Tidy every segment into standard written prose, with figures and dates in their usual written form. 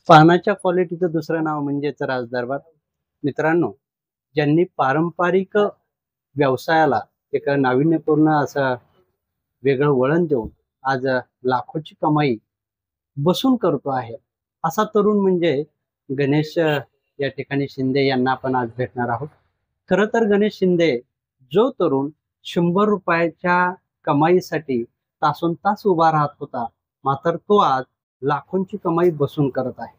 पानाच्या क्वालिटीचं दुसरं नाव म्हणजेच राजदरबार. मित्रांनो, ज्यांनी पारंपरिक व्यवसायाला एक नाविन्यपूर्ण असं वेगळं वळण देऊन आज लाखोची कमाई बसून करतो आहे, असा तरुण म्हणजे गणेश या ठिकाणी शिंदे यांना आपण आज भेटणार आहोत. खरं तर गणेश शिंदे जो तरुण ₹100 कमाईसाठी तासोनतास उभा राहत होता, मात्र तो आज लाखोंची कमाई बसून करत आहे.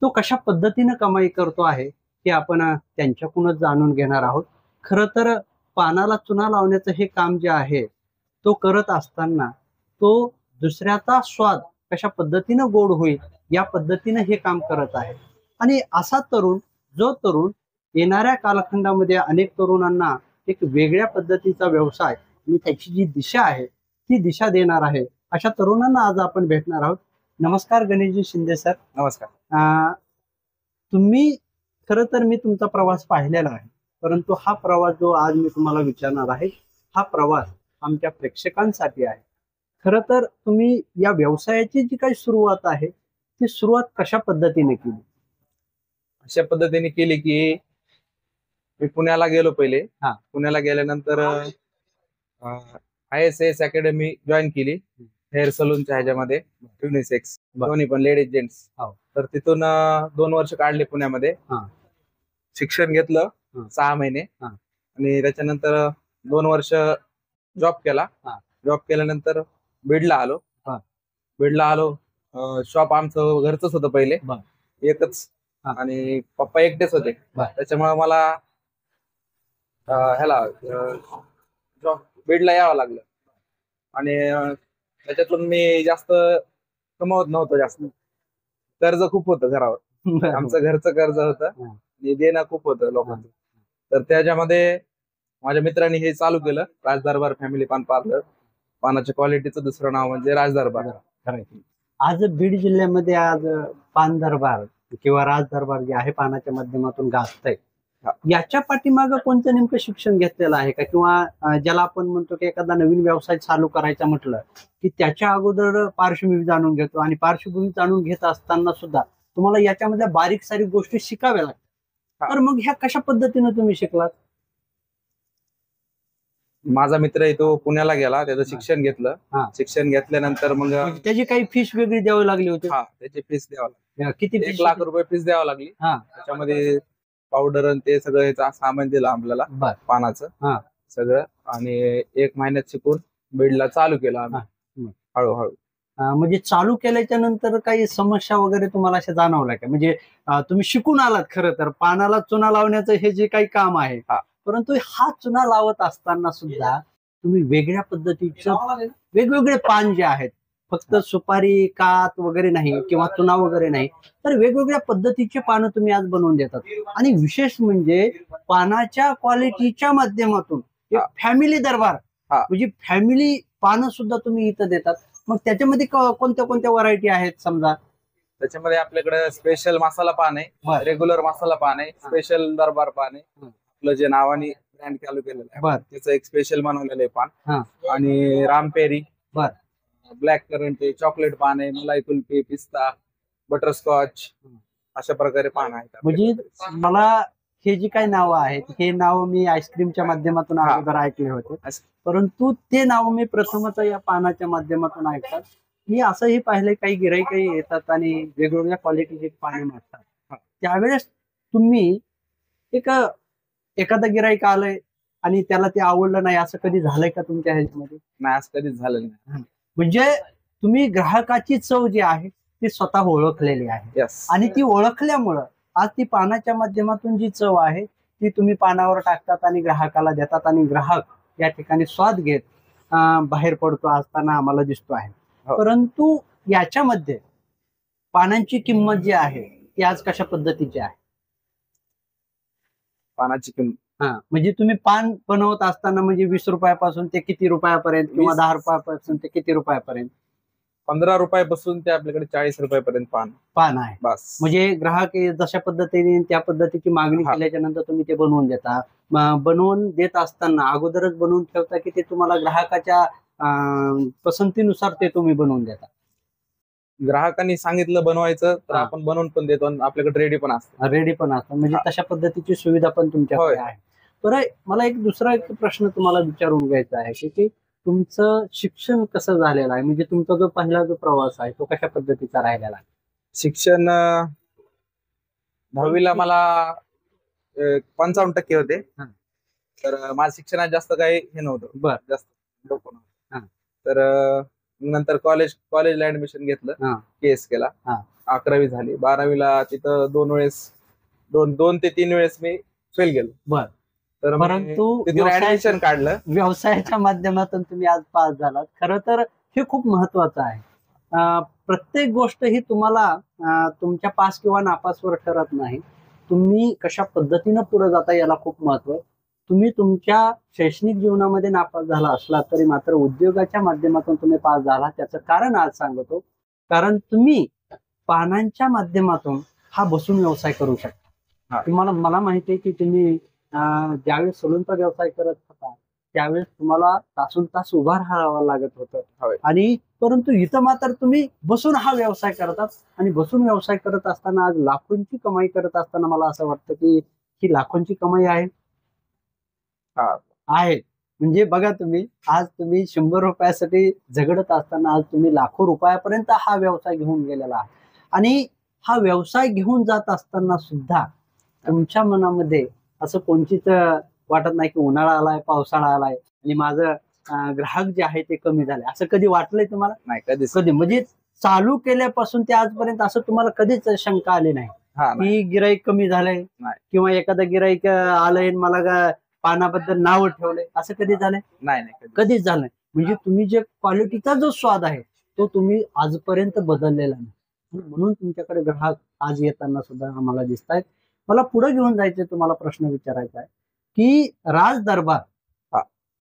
तो कशा पद्धतीने कमाई करतो आहे हे आपण त्यांच्याकडूनच जाणून घेणार आहोत. खरं तर पानाला चुना लावण्याचं हे काम जे आहे तो करत असताना तो दुसऱ्याचा स्वाद कशा पद्धतीनं गोड होईल या पद्धतीनं हे काम करत आहे. आणि असा तरुण जो तरुण येणाऱ्या कालखंडामध्ये अनेक तरुणांना एक वेगळ्या पद्धतीचा व्यवसाय आणि त्याची जी दिशा आहे ती दिशा देणार आहे, अशा तरुणांना आज आपण भेटणार आहोत. नमस्कार गणेशजी शिंदे सर. नमस्कार. तुम्ही खरं तर मी तुमचा प्रवास पाहिलेला आहे, परंतु हा प्रवास जो आज मी तुम्हाला विचारणार आहे हा प्रवास आमच्या प्रेक्षकांसाठी आहे. खरं तर तुम्ही या व्यवसायाची जी काही सुरुवात आहे ती सुरुवात कशा पद्धतीने केली? अशा पद्धतीने केली की मी पुण्याला गेलो पहिले. हा. पुण्याला गेल्यानंतर ISAS अकॅडमी जॉईन केली हेअर सलूनच्या ह्याच्यामध्ये, युनिसेक्स दोन्ही पण लेडीज जेंट्स. हो. तर तिथून 2 वर्ष काढले पुण्यामध्ये. शिक्षण घेतलं 6 महिने आणि त्याच्यानंतर 2 वर्ष जॉब केला. जॉब केल्यानंतर बीडला आलो. बीडला आलो. शॉप आमचं घरचंच होतं पहिले, एकच, आणि पप्पा एकटेच होते. त्याच्यामुळे मला ह्याला जॉब बीडला यावं लागलं. आणि त्याच्यातून मी जास्त कमवत नव्हतो. जास्त कर्ज खूप होतं घरावर. आमचं घरचं कर्ज होतं आणि देणं खूप होतं लोकांचं. तर त्याच्यामध्ये माझ्या मित्रांनी हे चालू केलं, राजदरबार फॅमिली पान पार्लर. पानाच्या क्वालिटीचं दुसरं नाव म्हणजे राजदरबार. आज बीड जिल्ह्यामध्ये आज पान दरबार किंवा राजदरबार जे आहे पानाच्या माध्यमातून गाजतंय, याच्या पाठीमागं कोणतं नेमकं शिक्षण घेतलेलं आहे का? किंवा ज्याला आपण म्हणतो की एखादा नवीन व्यवसाय चालू करायचा म्हटलं की त्याच्या अगोदर पार्श्वभूमी जाणून घेतो, आणि पार्श्वभूमी जाणून घेत असताना सुद्धा तुम्हाला याच्यामधल्या बारीक सारीक गोष्टी शिकाव्या लागतात. तर मग ह्या कशा पद्धतीने तुम्ही शिकलात? माझा मित्र आहे तो पुण्याला गेला, त्याचं शिक्षण घेतलं. शिक्षण घेतल्यानंतर मग त्याची काही फीस वेगळी द्यावी लागली होती? त्याची फीस द्यावं लागली. किती? 1 लाख रुपये फीस द्यावं लागली. त्याच्यामध्ये पावडर आणि ते सगळं ह्याचं सामान दिलं आपल्याला, पानाचं सगळं. आणि 1 महिन्यात शिकून बीडला चालू केलं आम्ही हळूहळू. म्हणजे चालू केल्याच्या नंतर काही समस्या वगैरे तुम्हाला अशा जाणवल्या का? म्हणजे तुम्ही शिकून आलात खरं तर पानाला चुना लावण्याचं हे जे काही काम आहे, परंतु हा चुना लावत असताना सुद्धा तुम्ही वेगळ्या पद्धतीचं वेगवेगळे पान जे आहेत, फक्त सुपारी कात वगैरे नाही किंवा चुना वगैरे नाही, तर वेगवेगळ्या पद्धतीचे पानं तुम्ही आज बनवून देतात. आणि विशेष म्हणजे पानाच्या क्वालिटीच्या माध्यमातून फॅमिली दरबार म्हणजे फॅमिली पानं सुद्धा तुम्ही इथं देतात. मग त्याच्यामध्ये कोणत्या कोणत्या व्हरायटी आहेत? समजा त्याच्यामध्ये आपल्याकडे स्पेशल मसाला पान आहे, रेग्युलर मसाला पान आहे, स्पेशल दरबार पान आहे. आपलं जे नावाने ब्रँड चालू केलेलं आहे त्याचं एक स्पेशल बनवलेलं आहे पान. आणि रामपेरी, ब्लॅक करंट, चॉकलेट पान आहे, मलाई कुल्फी, पिस्ता, बटरस्कॉच, अशा प्रकारे पान आहेत. म्हणजे मला हे जी काही नावं आहेत हे नाव मी आईस्क्रीमच्या माध्यमातून अगोदर ऐकले होते, परंतु ते नाव मी प्रथमच या पानाच्या माध्यमातून ऐकतात. मी असंही पाहिलंय काही गिराईकही येतात आणि वेगवेगळ्या क्वालिटीचे पाने मागतात. त्यावेळेस तुम्ही एखादा गिराईक आलंय आणि त्याला ते आवडलं नाही, असं कधी झालंय का तुमच्या ह्याच्यामध्ये? नाही, असं कधीच झालं नाही. म्हणजे तुम्ही ग्राहकाची चव जी आहे ती स्वतः ओळखलेली आहे. आणि ती ओळखल्यामुळं आज ती पानाच्या माध्यमातून जी चव आहे ती तुम्ही पानावर टाकतात आणि ग्राहकाला देतात, आणि ग्राहक या ठिकाणी स्वाद घेत बाहेर पडतो असताना आम्हाला दिसतो आहे. परंतु याच्यामध्ये पानांची किंमत जी आहे ती आज कशा पद्धतीची आहे? पानाची किंमत म्हणजे तुम्ही पान बनवत असताना म्हणजे 20 रुपयापासून ते किती रुपयापर्यंत, किंवा 10 रुपयापासून ते किती रुपयापर्यंत? 15 रुपयापासून ते आपल्याकडे 40 रुपयापर्यंत पान आहे. बस म्हणजे ग्राहक जशा पद्धतीने त्या पद्धतीची मागणी केल्याच्या नंतर तुम्ही ते बनवून देता. बनवून देत असताना अगोदरच बनवून ठेवता की ते तुम्हाला ग्राहकाच्या पसंतीनुसार ते तुम्ही बनवून देता? ग्राहकांनी सांगितलं बनवायचं तर हा. आपण बनवून पण देतो आणि आपल्याकडे रेडी पण असतं. रेडी पण असतं म्हणजे तशा पद्धतीची सुविधा पण तुमच्याकडे होय. आहे. बरं, मला एक दुसरा एक प्रश्न तुम्हाला विचारून घ्यायचा आहे की तुमचं शिक्षण कसं झालेलं आहे, म्हणजे तुमचा जो पहिला जो प्रवास आहे तो कशा पद्धतीचा राहिलेला आहे? शिक्षण 10वीला मला 55% होते. हा. तर माझं शिक्षणात जास्त काही हे नव्हतं. बर. जास्त डोकं नव्हतं. हा. तर नंतर कॉलेजला ऍडमिशन घेतलं. हा. केस केला. हा. 11वी झाली. 12वीला तिथं 2 ते 3 वेळेस मी फेल गेलो. बर. तर परंतु तिथून ऍडमिशन काढलं. व्यवसायाच्या माध्यमातून तुम्ही आज पास झालात. खरं तर हे खूप महत्वाचं आहे. प्रत्येक गोष्ट ही तुम्हाला तुमच्या पास किंवा नापासवर ठरत नाही. तुम्ही कशा पद्धतीनं पुढे जाता याला खूप महत्व आहे. तुम्ही तुमच्या शैक्षणिक जीवनामध्ये नापास झाला असला तरी मात्र उद्योगाच्या माध्यमातून तुम्ही पास झाला. त्याचं कारण आज सांगतो. कारण तुम्ही पानांच्या माध्यमातून हा बसून व्यवसाय करू शकता. तुम्हाला मला माहिती आहे की तुम्ही ज्यावेळेस सलूनचा व्यवसाय करत होता त्यावेळेस तुम्हाला तासून तास उभा राहावं लागत होतं. आणि परंतु इथं मात्र तुम्ही बसून हा व्यवसाय करतात आणि बसून व्यवसाय करत असताना आज लाखोंची कमाई करत असताना मला असं वाटतं की ही लाखोंची कमाई आहे. आहे म्हणजे बघा तुम्ही आज तुम्ही 100 रुपयासाठी झगडत असताना आज तुम्ही लाखो रुपयापर्यंत हा व्यवसाय घेऊन गेलेला आहे. आणि हा व्यवसाय घेऊन जात असताना सुद्धा तुमच्या मनामध्ये असं कोणतीच वाटत नाही की उन्हाळा आलाय, पावसाळा आलाय आणि माझं ग्राहक जे आहे ते कमी झाले, असं कधी वाटलंय तुम्हाला? नाही, कधी म्हणजे चालू केल्यापासून ते आजपर्यंत असं तुम्हाला कधीच शंका आली नाही की गिराईक कमी झालंय किंवा एखादं गिराईक आलंय मला पानाबद्दल नाव ठेवलंय, असं कधी झालंय? नाही, कधीच झालं नाही. म्हणजे तुम्ही जे क्वालिटीचा जो स्वाद आहे तो तुम्ही आजपर्यंत बदललेला नाही. म्हणून तुमच्याकडे ग्राहक आज येताना सुद्धा आम्हाला दिसत आहेत. मला पुढे घेऊन जायचं, तुम्हाला प्रश्न विचारायचा आहे की राज दरबार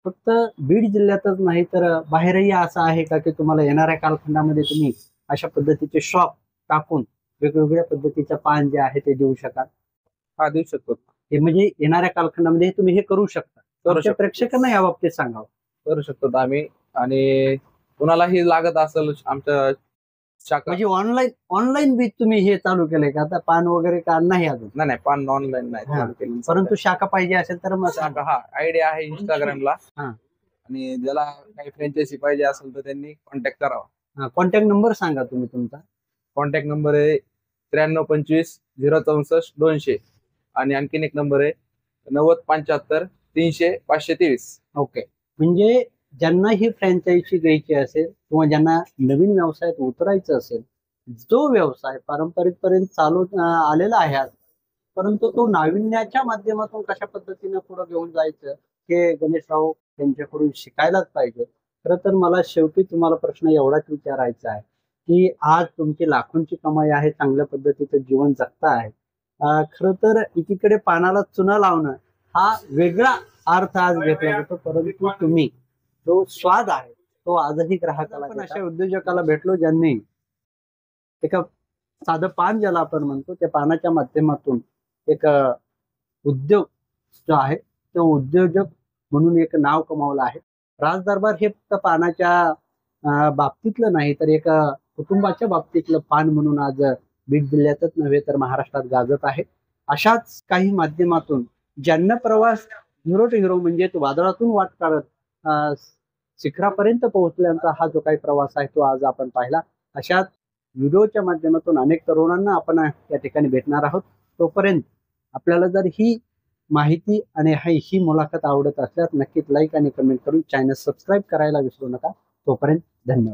फक्त बीड जिल्ह्यातच नाही तर बाहेरही असं आहे का की तुम्हाला येणाऱ्या कालखंडामध्ये तुम्ही अशा पद्धतीचे शॉप टाकून वेगवेगळ्या पद्धतीचं पान जे आहे ते देऊ शकाल? हा, देऊ शकतो. हे म्हणजे येणाऱ्या कालखंडामध्ये तुम्ही हे करू शकता. प्रेक्षकांना या बाबतीत सांगावं. करू शकतो आम्ही. आणि कुणालाही लागत असेल आमच्या शाखा, म्हणजे ऑनलाईन बी तुम्ही हे चालू केलंय का? आता पान वगैरे का नाही अजून? नाही, पान ऑनलाईन नाही चालू केलं. परंतु शाखा पाहिजे असेल तर मग शाखा, हा आयडिया आहे इंस्टाग्रामला. आणि ज्याला काही फ्रँचायझी पाहिजे असेल तर त्यांनी कॉन्टॅक्ट करावा. कॉन्टॅक्ट नंबर सांगा तुम्ही तुमचा. कॉन्टॅक्ट नंबर आहे 9325 064 200 आणि आणखीन एक नंबर आहे 9075 300 523. ओके. म्हणजे ज्यांना ही फ्रँचायझी घ्यायची असेल किंवा ज्यांना नवीन व्यवसायात उतरायचं असेल, जो व्यवसाय पारंपरिकपर्यंत चालू आलेला आहे आज, परंतु तो नाविन्याच्या माध्यमातून कशा पद्धतीने पुढे घेऊन जायचं हे गणेशराव यांच्याकडून शिकायलाच पाहिजे. खरं तर मला शेवटी तुम्हाला प्रश्न एवढाच विचारायचा आहे की आज तुमची लाखोंची कमाई आहे, चांगल्या पद्धतीचं जीवन जगता आहे. खरं तर एकीकडे पानाला चुना लावणं हा वेगळा अर्थ आज घेतला जातो, परंतु तुम्ही जो स्वाद आहे तो आजही ग्राहकाला. पण अशा उद्योजकाला भेटलो ज्यांनी एका साधं पान ज्याला आपण म्हणतो त्या पानाच्या माध्यमातून एक उद्योग जो आहे तो उद्योजक म्हणून एक नाव कमावलं आहे. राज दरबार हे फक्त पानाच्या बाबतीतलं नाही तर एक कुटुंबाच्या बाबतीतलं पान म्हणून आज बीड जिल्ह्यातच नव्हे तर महाराष्ट्रात गाजत आहे. अशाच काही माध्यमातून ज्यांना प्रवास हिरो टू हिरो म्हणजे वादळातून वाट काढत शिखरापर्यंत पोहोचल्याचा हा जो काही प्रवास आहे तो आज आपण पाहिला. अशाच व्हिडिओच्या माध्यमातून अनेक तरुणांना आपण या ठिकाणी भेटणार आहोत. तोपर्यंत आपल्याला जर ही माहिती आणि ही मुलाखत आवडत असल्यास नक्कीच लाईक आणि कमेंट करून चॅनल सबस्क्राईब करायला विसरू नका. तोपर्यंत धन्यवाद.